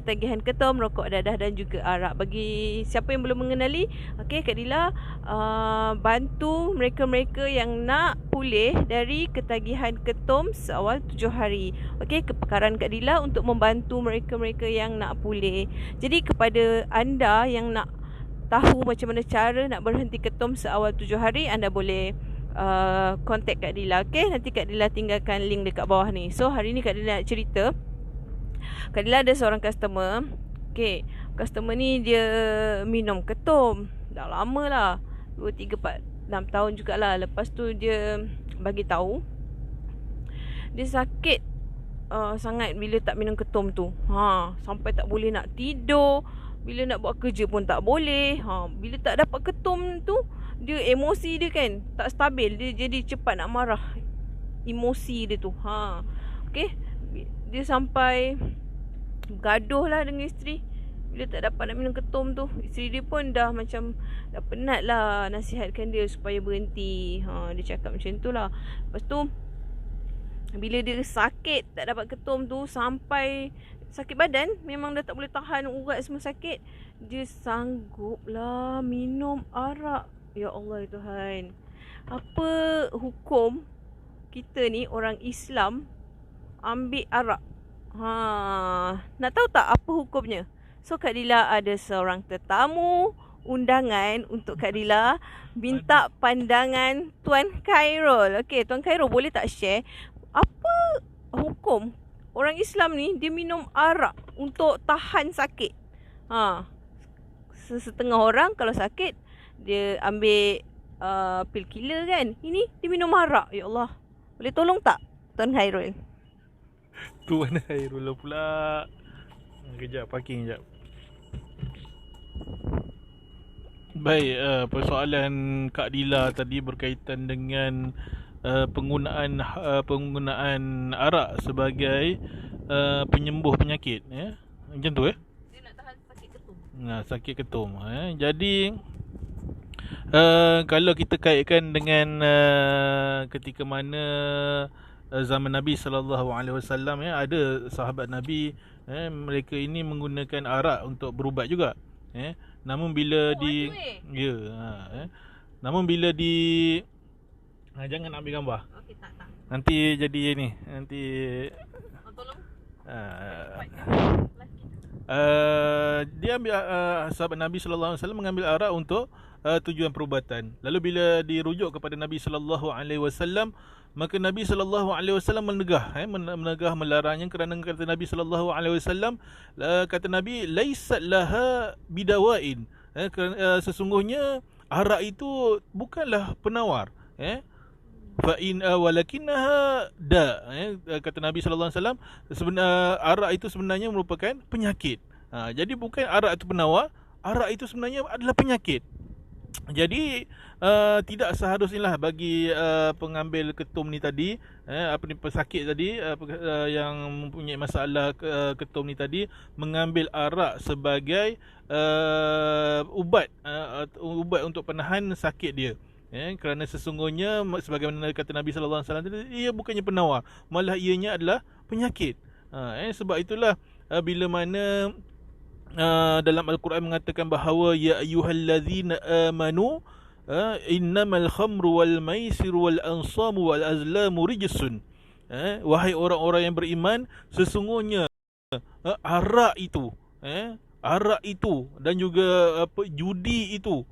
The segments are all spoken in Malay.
tagihan ketum, rokok dadah dan juga arak. Bagi siapa yang belum mengenali, okey, Kak Dila bantu mereka-mereka yang nak pulih dari ketagihan ketum seawal 7 hari. Okey, kepakaran Kak Dila untuk membantu mereka-mereka yang nak pulih. Jadi kepada anda yang nak tahu macam mana cara nak berhenti ketum seawal 7 hari, anda boleh contact Kak Dila. Okey, nanti Kak Dila tinggalkan link dekat bawah ni. So hari ni Kak Dila nak cerita, Kak Dila ada seorang customer. Okay, customer ni dia minum ketum dah lama lah, 2, 3, 4, 6 tahun jugalah. Lepas tu dia bagi tahu dia sakit sangat bila tak minum ketum tu. Sampai tak boleh nak tidur, bila nak buat kerja pun tak boleh. Bila tak dapat ketum tu, dia emosi dia kan tak stabil, dia jadi cepat nak marah. Emosi dia tu. Okay, dia sampai gaduh lah dengan isteri bila tak dapat nak minum ketum tu. Isteri dia pun dah macam dah penat lah nasihatkan dia supaya berhenti. Dia cakap macam tu lah. Lepas tu bila dia sakit tak dapat ketum tu, sampai sakit badan, memang dah tak boleh tahan, urat semua sakit, dia sanggup lah minum arak. Ya Allah ya Tuhan, apa hukum kita ni orang Islam ambil arak? Nak tahu tak apa hukumnya? So Kak Dila ada seorang tetamu undangan untuk Kak Dila, minta pandangan Tuan Khairul. Okey, Tuan Khairul boleh tak share apa hukum orang Islam ni dia minum arak untuk tahan sakit? Setengah orang kalau sakit dia ambil pil killer kan. Ini dia minum arak. Ya Allah, boleh tolong tak Tuan Khairul? Tuan Hairullah pula. Kejap, parking kejap. Baik, persoalan Kak Dila tadi berkaitan dengan penggunaan arak sebagai penyembuh penyakit, ya. Macam tu, Dia nak tahan sakit ketum. Sakit ketum. Jadi kalau kita kaitkan dengan ketika mana zaman Nabi SAW, ada sahabat Nabi, mereka ini menggunakan arak untuk berubat juga. Namun bila namun bila jangan ambil gambar. Okey, tak. Nanti jadi ni, nanti Tolong. dia ambil sahabat Nabi sallallahu alaihi wasallam mengambil arak untuk tujuan perubatan. Lalu bila dirujuk kepada Nabi sallallahu alaihi wasallam, maka Nabi sallallahu alaihi wasallam menegah melarangnya, kerana kata Nabi sallallahu alaihi wasallam, kata Nabi, laisat laha bidawain, sesungguhnya arak itu bukanlah penawar, fa in walakinnaha da, kata Nabi sallallahu alaihi wasallam, arak itu sebenarnya merupakan penyakit. Jadi bukan arak itu penawar, arak itu sebenarnya adalah penyakit. Jadi tidak seharusnya bagi pengambil ketum ni tadi, pesakit tadi, yang mempunyai masalah ketum ni tadi, mengambil arak sebagai ubat untuk penahan sakit dia. Kerana sesungguhnya sebagaimana kata Nabi sallallahu alaihi wasallam tadi, ia bukannya penawar, malah ianya adalah penyakit. Sebab itulah bila mana dalam Al-Quran mengatakan bahawa ya ayyuhallazina amanu innamal khamru wal maisiru wal ansamu wal azlamu rijsun. Wahai orang-orang yang beriman, sesungguhnya arak itu dan juga judi itu,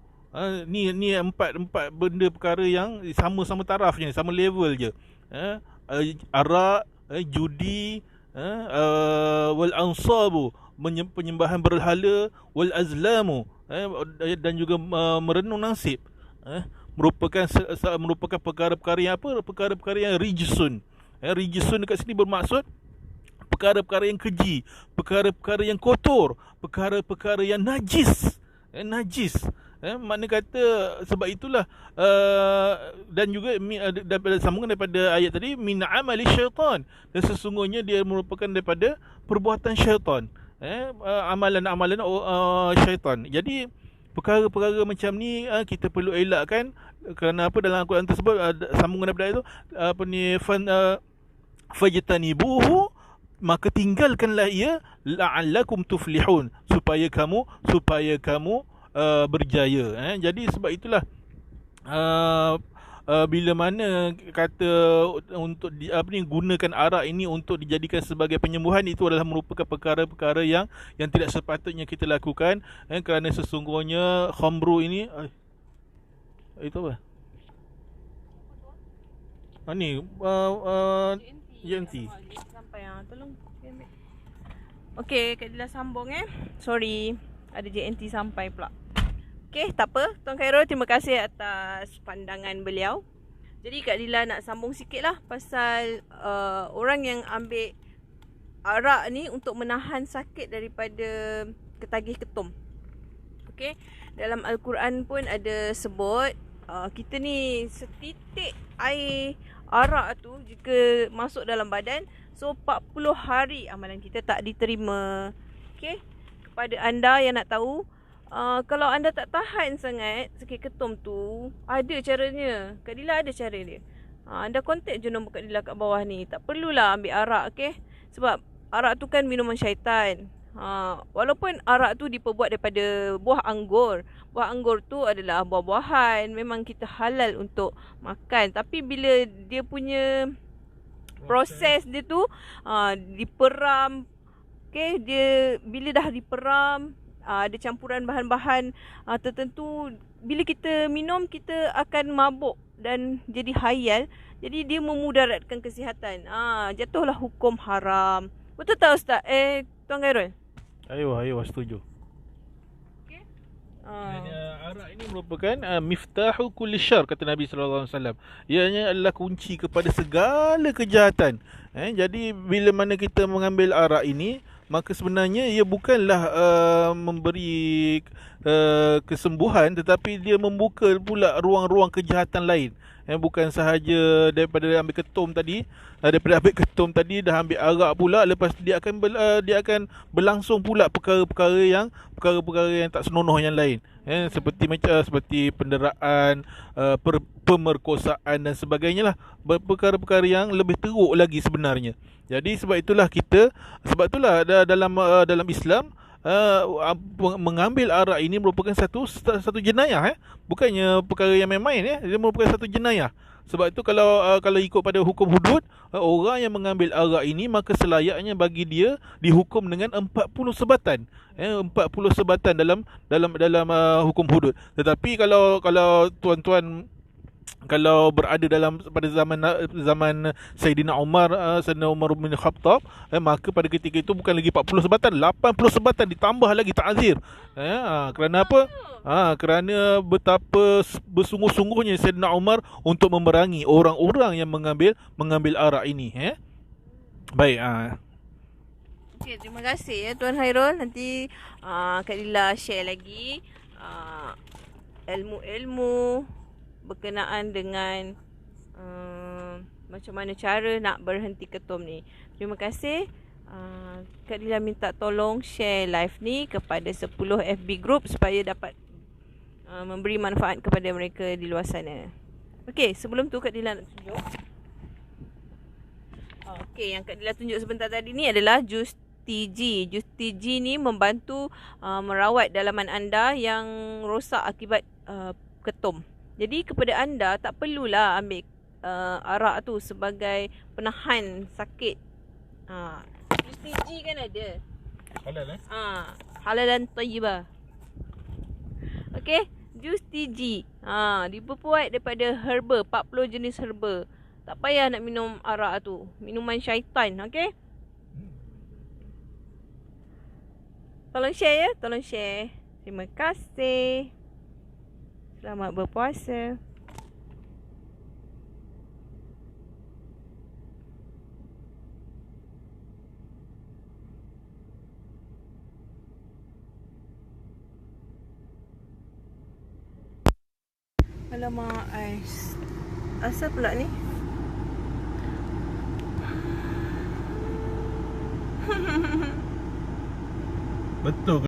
ni empat benda perkara yang sama-sama tarafnya, sama level je. Arak, judi, wal ansabu, penyembahan berhala, wal azlamu, dan juga merenung nasib, merupakan perkara-perkara yang perkara-perkara yang rijsun. Rijsun dekat sini bermaksud perkara-perkara yang keji, perkara-perkara yang kotor, perkara-perkara yang najis. Makna kata, sebab itulah dan juga sambungan daripada ayat tadi, min amali syaitan, dan sesungguhnya dia merupakan daripada perbuatan syaitan, amalan-amalan syaitan. Jadi perkara-perkara macam ni kita perlu elakkan. Kerana apa? Dalam Al-Quran tersebut sambungan daripada itu, fajtanibuhu, maka tinggalkanlah ia la'allakum tuflihun, supaya kamu berjaya. Jadi sebab itulah bila mana kata untuk gunakan arak ini untuk dijadikan sebagai penyembuhan, itu adalah merupakan perkara-perkara yang tidak sepatutnya kita lakukan, kerana sesungguhnya khamru ini itu apa? Ni JNT. Sampai tolong. Okey, Kak Dila sambung Sorry, ada JNT sampai pula. Okey, tak apa. Tuan Khairul, terima kasih atas pandangan beliau. Jadi Kak Dila nak sambung sikit lah pasal orang yang ambil arak ni untuk menahan sakit daripada ketagih ketum. Okey, dalam Al-Quran pun ada sebut kita ni setitik air arak tu jika masuk dalam badan, so 40 hari amalan kita tak diterima. Okey, kepada anda yang nak tahu, kalau anda tak tahan sangat sakit ketum tu, ada caranya. Kak Dila ada cara dia. Anda kontak je nombor Kak Dila kat bawah ni. Tak perlulah ambil arak, okey? Sebab arak tu kan minuman syaitan. Walaupun arak tu diperbuat daripada buah anggur. Buah anggur tu adalah buah-buahan, memang kita halal untuk makan. Tapi bila dia punya proses dia tu diperam, okey, dia bila dah diperam, ada campuran bahan-bahan tertentu, bila kita minum kita akan mabuk dan jadi hayal. Jadi dia memudaratkan kesihatan. Jatuhlah hukum haram. Betul tak Ustaz? Tuan Khairul? Ayuh, setuju. Okey. Arak ini merupakan miftahu kulli syarr, kata Nabi sallallahu alaihi wasallam. Ianya adalah kunci kepada segala kejahatan. Jadi bila mana kita mengambil arak ini, maka sebenarnya ia bukanlah memberi kesembuhan, tetapi dia membuka pula ruang-ruang kejahatan lain. Bukan sahaja daripada ambil ketum tadi, daripada ambil ketum tadi dah ambil arak pula, lepas dia akan berlangsung pula perkara-perkara yang tak senonoh yang lain. Seperti penderaan, pemerkosaan dan sebagainya lah, perkara-perkara yang lebih teruk lagi sebenarnya. Jadi sebab itulah dalam Islam mengambil arak ini merupakan satu jenayah. Bukannya perkara yang main-main. Dia merupakan satu jenayah. Sebab itu kalau ikut pada hukum hudud, orang yang mengambil arak ini maka selayaknya bagi dia dihukum dengan 40 sebatan. 40 sebatan dalam hukum hudud. Tetapi kalau tuan-tuan berada pada zaman Sayyidina Umar, Sayyidina Umar bin Khattab, maka pada ketika itu bukan lagi 40 sebatan, 80 sebatan ditambah lagi ta'zir. Kerana apa? Kerana betapa bersungguh-sungguhnya Sayyidina Umar untuk memerangi orang-orang yang mengambil arak ini. Baik. Okey, terima kasih Tuan Khairul. Nanti Kak Dila share lagi ilmu-ilmu berkenaan dengan macam mana cara nak berhenti ketum ni. Terima kasih. Kak Dila minta tolong share live ni kepada 10 FB group supaya dapat memberi manfaat kepada mereka di luar sana. Okey, sebelum tu Kak Dila nak tunjuk. Okey, yang Kak Dila tunjuk sebentar tadi ni adalah jus TG. Jus TG ni membantu merawat dalaman anda yang rosak akibat ketum. Jadi kepada anda tak perlulah ambil arak tu sebagai penahan sakit. Jus TG kan ada. Halal Halal dan thayyibah. Okey, jus TG. Dibuat daripada herba, 40 jenis herba. Tak payah nak minum arak tu. Minuman syaitan, okey? Tolong share ya, tolong share. Terima kasih. Selamat berpuasa. Alamak, ais. Asal pula ni? Betul.